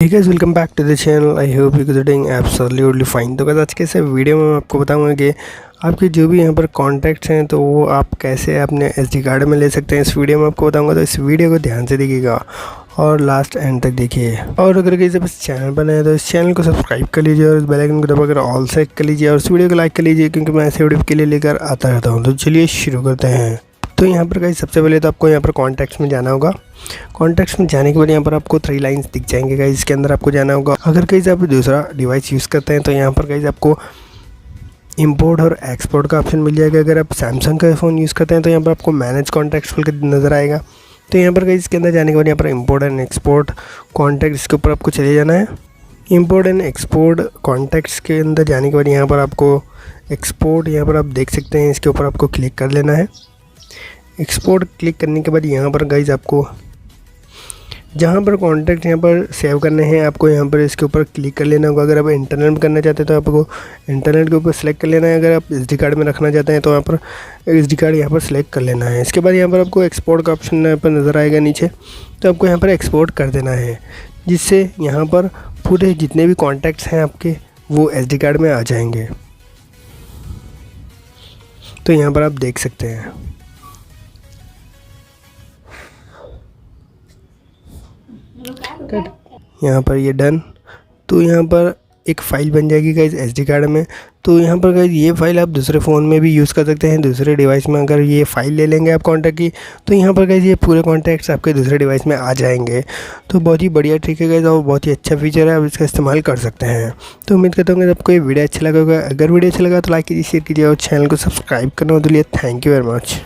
Hey guys, welcome back to the channel. I hope you are doing absolutely fine. तो guys आज के इस video में मैं आपको बताऊंगा कि आपके जो भी यहाँ पर कॉन्टैक्ट्स हैं तो वो आप कैसे अपने SD कार्ड में ले सकते हैं। इस वीडियो में आपको बताऊंगा, तो इस वीडियो को ध्यान से देखिएगा और लास्ट एंड तक देखिए। और अगर किसी इस चैनल पर नए हैं तो इस चैनल को सब्सक्राइब कर लीजिए और इस बेल आइकन को दबाकर ऑल सेट कर लीजिए और इस वीडियो को लाइक कर लीजिए, क्योंकि मैं ऐसे वीडियो के लिए लेकर आता रहता हूँ। तो चलिए शुरू करते हैं। तो यहाँ पर गाइस सबसे पहले तो आपको यहाँ पर कॉन्टैक्ट्स में जाना होगा। कॉन्टैक्ट्स में जाने के बाद यहाँ पर आपको 3 लाइन्स दिख जाएंगे गाइस, इसके अंदर आपको जाना होगा। अगर गाइस आप दूसरा डिवाइस यूज़ करते हैं तो यहाँ पर गाइस आपको इंपोर्ट और एक्सपोर्ट का ऑप्शन मिल जाएगा। अगर आप सैमसंग का फ़ोन यूज़ करते हैं तो यहाँ पर आपको मैनेज कॉन्टैक्ट्स खुल के नज़र आएगा। तो यहाँ पर गाइस इसके अंदर जाने के बाद यहाँ पर इंपोर्ट एंड एक्सपोर्ट कॉन्टैक्ट, इसके ऊपर आपको चले जाना है। इंपोर्ट एंड एक्सपोर्ट कॉन्टैक्ट्स के अंदर जाने के बाद यहाँ पर आपको एक्सपोर्ट, यहाँ पर आप देख सकते हैं, इसके ऊपर आपको क्लिक कर लेना है। एक्सपोर्ट क्लिक करने के बाद यहाँ पर गाइस आपको जहाँ पर कॉन्टैक्ट यहाँ पर सेव करने हैं आपको यहाँ पर इसके ऊपर क्लिक कर लेना होगा। अगर आप इंटरनल में करना चाहते हैं तो आपको इंटरनल के ऊपर सेलेक्ट कर लेना है। अगर आप SD कार्ड में रखना चाहते हैं तो यहाँ पर SD कार्ड यहाँ पर सेलेक्ट कर लेना है। इसके बाद यहाँ पर आपको एक्सपोर्ट का ऑप्शन यहाँ पर नज़र आएगा नीचे, तो आपको यहाँ पर एक्सपोर्ट कर देना है, जिससे यहाँ पर पूरे जितने भी कॉन्टैक्ट्स हैं आपके वो SD कार्ड में आ जाएंगे। तो यहाँ पर आप देख सकते हैं। यहाँ पर ये डन। तो यहाँ पर एक फ़ाइल बन जाएगी गाइस SD कार्ड में। तो यहाँ पर गाइस ये फ़ाइल आप दूसरे फ़ोन में भी यूज़ कर सकते हैं। दूसरे डिवाइस में अगर ये फ़ाइल ले लेंगे आप कॉन्टैक्ट की, तो यहाँ पर गाइस ये पूरे कॉन्टैक्ट्स आपके दूसरे डिवाइस में आ जाएंगे। तो बहुत ही बढ़िया ट्रिक है गाइस और बहुत ही अच्छा फीचर है, आप इसका इस्तेमाल कर सकते हैं। तो उम्मीद करता हूँ कि आपको ये वीडियो अच्छा लगा होगा। अगर वीडियो अच्छा लगा तो लाइक कीजिए, शेयर कीजिए और चैनल को सब्सक्राइब करना मत भूलिए। Thank you very much.